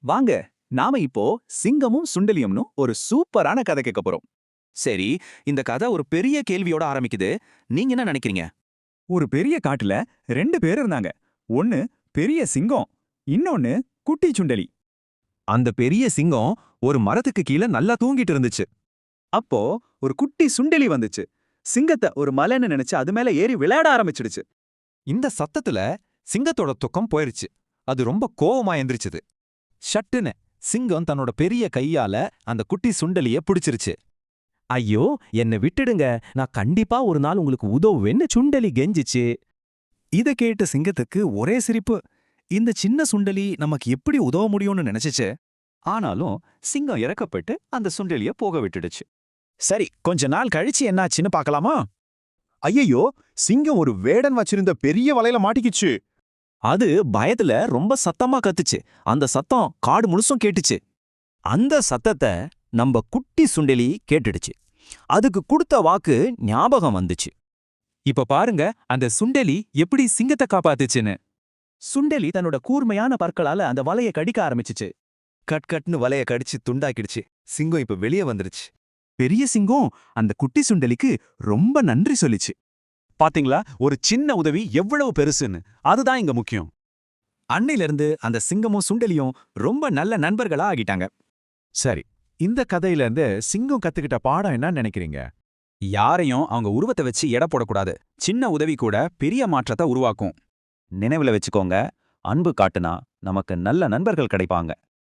வாங்க, நாம இப்போ சிங்கமும் சுண்டலியும்னு ஒரு சூப்பரான கதை கேட்க போறோம். சரி, இந்த கதை ஒரு பெரிய கேள்வியோட ஆரம்பிக்குது. நீங்க என்ன நினைக்கிறீங்க? ஒரு பெரிய காட்டுல 2 பேர் இருந்தாங்க. ஒன்னு பெரிய சிங்கம், இன்னொன்னு குட்டி சுண்டலி. அந்த பெரிய சிங்கம் ஒரு மரத்துக்கு கீழ நல்லா தூங்கிட்டு இருந்துச்சு. அப்போ ஒரு குட்டி சுண்டலி வந்துச்சு. சிங்கத்தை ஒரு மலைன்னு நினைச்சு அது மேல ஏறி விளையாட ஆரம்பிச்சிடுச்சு. இந்த சத்தத்துல சிங்கத்தோட துக்கம் போயிருச்சு. அது ரொம்ப கோவமா எந்திரிச்சது. ஷட்டுன்னு சிங்கம் தன்னோட பெரிய கையால அந்த குட்டி சுண்டலிய பிடிச்சிருச்சு. ஐயோ, என்ன விட்டுடுங்க. நான் கண்டிப்பா ஒரு நாள் உங்களுக்கு உதவுவேன்னு சுண்டலி கெஞ்சிச்சு. இத கேட்ட சிங்கத்துக்கு ஒரே சிரிப்பு. இந்த சின்ன சுண்டலி நமக்கு எப்படி உதவ முடியும்னு நினைச்சுச்சு. ஆனாலும் சிங்கம் இறக்கப்பட்டு அந்த சுண்டலிய போக விட்டுடுச்சு. சரி, கொஞ்ச நாள் கழிச்சு என்னாச்சுன்னு பார்க்கலாமா? ஐயையோ, சிங்கம் ஒரு வேடன் வச்சிருந்த பெரிய வலையில மாட்டிக்கிச்சு. அது பயத்துல ரொம்ப சத்தமா கத்துச்சு. அந்த சத்தம் காடு முழுசும் கேட்டுச்சு. அந்த சத்தத்தை நம்ம குட்டி சுண்டலி கேட்டுடுச்சு. அதுக்கு கொடுத்த வாக்கு ஞாபகம் வந்துச்சு. இப்ப பாருங்க அந்த சுண்டலி எப்படி சிங்கத்தை காப்பாத்துச்சுன்னு. சுண்டலி தன்னோட கூர்மையான பற்களால அந்த வலைய கடிக்க ஆரம்பிச்சுச்சு. கட்னு வலைய கடிச்சு துண்டாக்கிடுச்சு. சிங்கம் இப்ப வெளியே வந்துருச்சு. பெரிய சிங்கம் அந்த குட்டி சுண்டலிக்கு ரொம்ப நன்றி சொல்லிச்சு. பாத்தீங்களா, ஒரு சின்ன உதவி எவ்வளவு பெருசுன்னு. அதுதான் இங்க முக்கியம். அன்னையிலிருந்து அந்த சிங்கமும் சுண்டலியும் ரொம்ப நல்ல நண்பர்களா ஆகிட்டாங்க. சரி, இந்த கதையில இருந்து சிங்கம் கத்துக்கிட்ட பாடம் என்னன்னு நினைக்கிறீங்க? யாரையும் அவங்க உருவத்தை வச்சு எடை போடக்கூடாது. சின்ன உதவி கூட பெரிய மாற்றத்தை உருவாக்கும். நினைவுல வச்சுக்கோங்க, அன்பு காட்டுனா நமக்கு நல்ல நண்பர்கள் கிடைப்பாங்க.